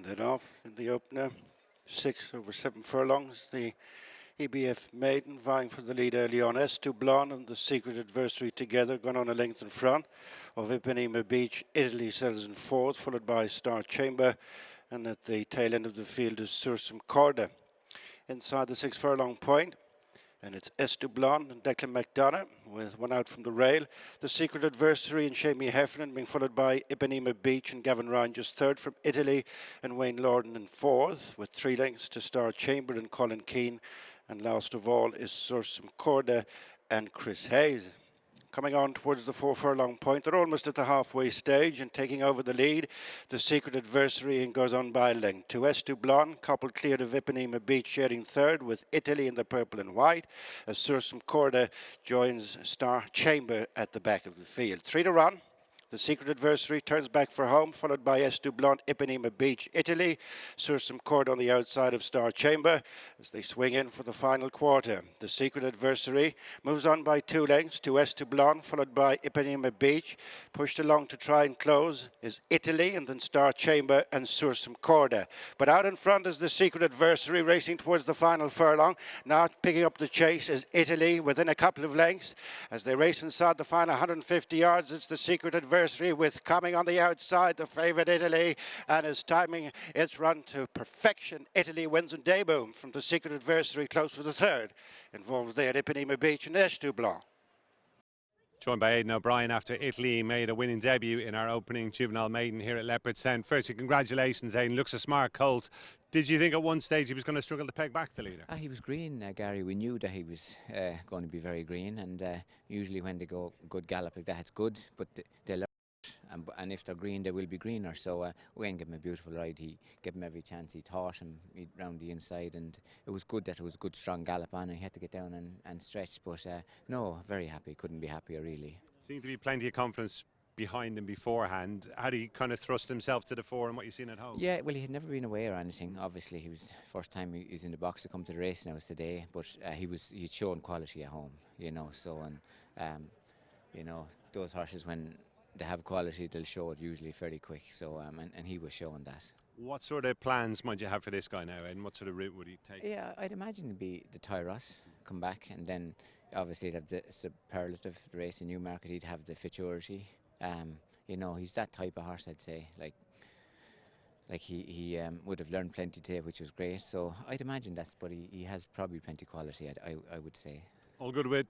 Led off in the opener, 6 over 7 furlongs. The EBF Maiden vying for the lead early on. S2 Blonde and Thesecretadversary together, gone on a length in front of Ipanema Beach. Italy settles in fourth, followed by Star Chamber, and at the tail end of the field is Sursum Corda. Inside the 6 furlong point, and it's S2 Blonde and Declan McDonough with one out from the rail. Thesecretadversary and Seamie Heffernan being followed by Ipanema Beach and Gavin Ryan just third from Italy, and Wayne Lordan in fourth with 3 lengths to Star Chamber and Colin Keane. And last of all is Sursum Corda and Chris Hayes. Coming on towards the 4 furlong point, they're almost at the halfway stage and taking over the lead. Thesecretadversary and goes on by a length. To S2 Blonde, coupled clear to Ipanema Beach, sharing third with Italy in the purple and white, as Sursum Corda joins Star Chamber at the back of the field. 3 to run. Thesecretadversary turns back for home, followed by S2 Blonde, Ipanema Beach, Italy. Sursum Corda on the outside of Star Chamber as they swing in for the final quarter. Thesecretadversary moves on by 2 lengths to S2 Blonde, followed by Ipanema Beach. Pushed along to try and close is Italy, and then Star Chamber and Sursum Corda. But out in front is Thesecretadversary racing towards the final furlong. Now picking up the chase is Italy within a couple of lengths. As they race inside the final 150 yards, it's Thesecretadversary with coming on the outside, the favourite Italy, and his timing its run to perfection. Italy wins in debut from Thesecretadversary, close for the third. Involved there at Ipanema Beach and S2 Blonde. Joined by Aidan O'Brien after Italy made a winning debut in our opening juvenile maiden here at Leopardstown. Firstly, congratulations, Aidan. Looks a smart colt. Did you think at one stage he was going to struggle to peg back the leader? He was green, Gary. We knew that he was going to be very green, and usually when they go good gallop like that, it's good, but they learn. And if they're green, they will be greener. So Wayne gave him a beautiful ride. He gave him every chance. He taught him round the inside, and it was good that it was a good strong gallop on. He had to get down and stretch, but no, very happy. Couldn't be happier, really. Seemed to be plenty of confidence behind him beforehand. How did he kind of thrust himself to the fore and what you've seen at home? Yeah, well, he had never been away or anything. Obviously, he was first time he was in the box to come to the race, and it was today. But he'd shown quality at home, you know. So you know, those horses, when they have quality, they'll show it usually fairly quick. So and he was showing that. What sort of plans might you have for this guy now, and what sort of route would he take? Yeah, I'd imagine it'd be the Tyros, come back, and then obviously he'd have the superlative, the race in Newmarket. He'd have the Futurity. You know, he's that type of horse, I'd say. Like he would have learned plenty today, which was great. So I'd imagine that's, but he has probably plenty of quality, I would say. All good with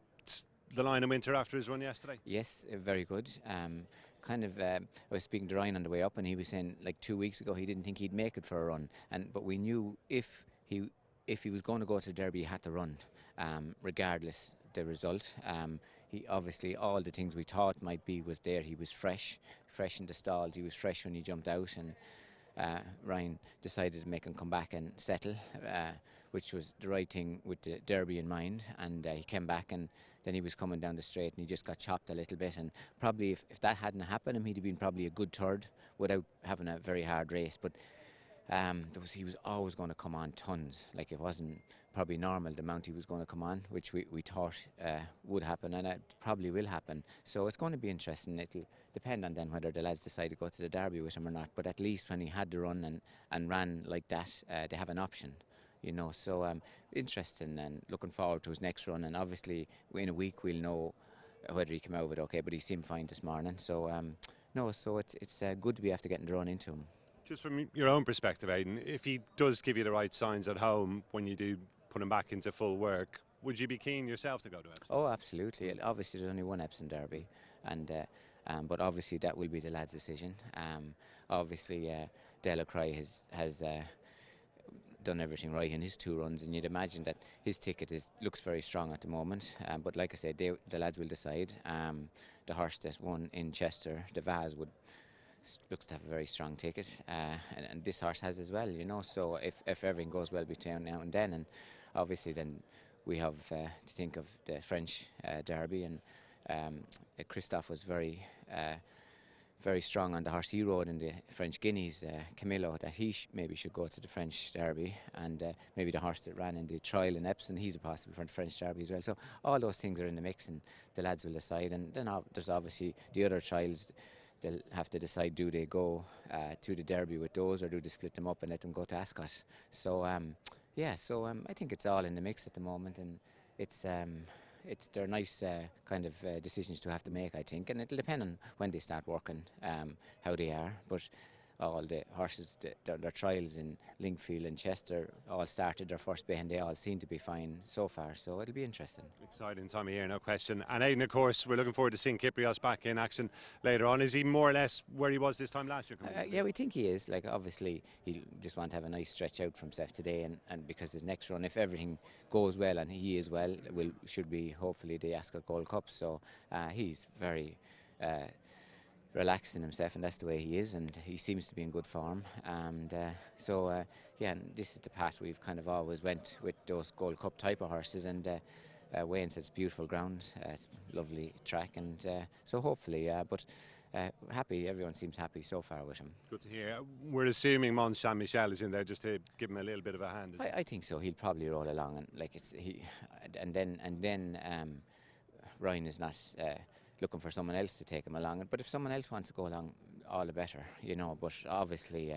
the Lion of Winter after his run yesterday? Yes, very good. I was speaking to Ryan on the way up, and he was saying like 2 weeks ago he didn't think he'd make it for a run, but we knew if he was going to go to the Derby, he had to run, regardless the result. He obviously, all the things we thought might be was there. He was fresh in the stalls. He was fresh when he jumped out, and Ryan decided to make him come back and settle, which was the right thing with the Derby in mind. And he came back, and then he was coming down the straight, and he just got chopped a little bit. And probably if that hadn't happened, he'd have been probably a good third without having a very hard race. But he was always going to come on tons. Like, it wasn't probably normal the amount he was going to come on, which we thought would happen, and it probably will happen. So it's going to be interesting. It'll depend on then whether the lads decide to go to the Derby with him or not. But at least when he had to run and ran like that, they have an option, you know. So interesting, and looking forward to his next run. And obviously in a week we'll know whether he came out with it okay. But he seemed fine this morning. So so it's good to be after getting the run into him. Just from your own perspective, Aidan, if he does give you the right signs at home when you do put him back into full work, would you be keen yourself to go to Epsom? Oh, absolutely. Obviously there's only one Epsom Derby, and but obviously that will be the lad's decision. Obviously Dale O'Cry has done everything right in his 2 runs, and you'd imagine that his ticket looks very strong at the moment. But like I said, the lads will decide. The horse that won in Chester, the Vaz, looks to have a very strong ticket, and this horse has as well, you know. So if everything goes well between now and then, and obviously then we have to think of the French Derby, and Christophe was very strong on the horse he rode in the French Guineas, Camillo, that he maybe should go to the French Derby, and maybe the horse that ran in the trial in Epsom, he's a possible for the French Derby as well. So all those things are in the mix, and the lads will decide. And then there's obviously the other trials, they'll have to decide, do they go to the Derby with those, or do they split them up and let them go to Ascot? So I think it's all in the mix at the moment, and they're nice kind of decisions to have to make, I think, and it'll depend on when they start working, how they are. But all the horses, their trials in Linkfield and Chester all started their first bay, and they all seem to be fine so far, so it'll be interesting. Exciting time of year, no question. And Aidan, of course, we're looking forward to seeing Kiprios back in action later on. Is he more or less where he was this time last year? Yeah, we think he is. Like, obviously, he'll just want to have a nice stretch out from Seth today, and because his next run, if everything goes well and he is well, should be hopefully the Ascot Gold Cup. So he's very relaxed in himself, and that's the way he is, and he seems to be in good form. And and this is the path we've kind of always went with, those Gold Cup type of horses. And Wayne said it's beautiful ground, it's lovely track, and so hopefully, but happy. Everyone seems happy so far with him. Good to hear. We're assuming Mons Saint-Michel is in there just to give him a little bit of a hand. I think so. He'll probably roll along, and like and then Ryan is not looking for someone else to take him along. But if someone else wants to go along, all the better, you know. But obviously,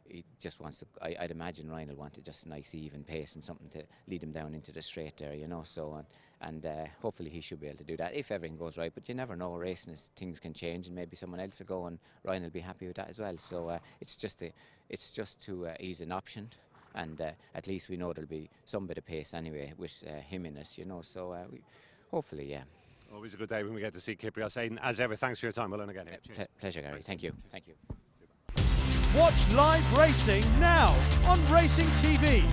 he just wants to. I'd imagine Ryan will want to just nice even pace and something to lead him down into the straight there, you know. So and hopefully he should be able to do that if everything goes right. But you never know, racing is, things can change, and maybe someone else will go, and Ryan will be happy with that as well. So it's just to ease an option, and at least we know there'll be some bit of pace anyway with him in us, you know. So hopefully, yeah. Always a good day when we get to see Kiprios. Aidan, as ever, thanks for your time. Well done again. Pleasure, Gary. Thank you. Thank you. Watch live racing now on racingtv.com.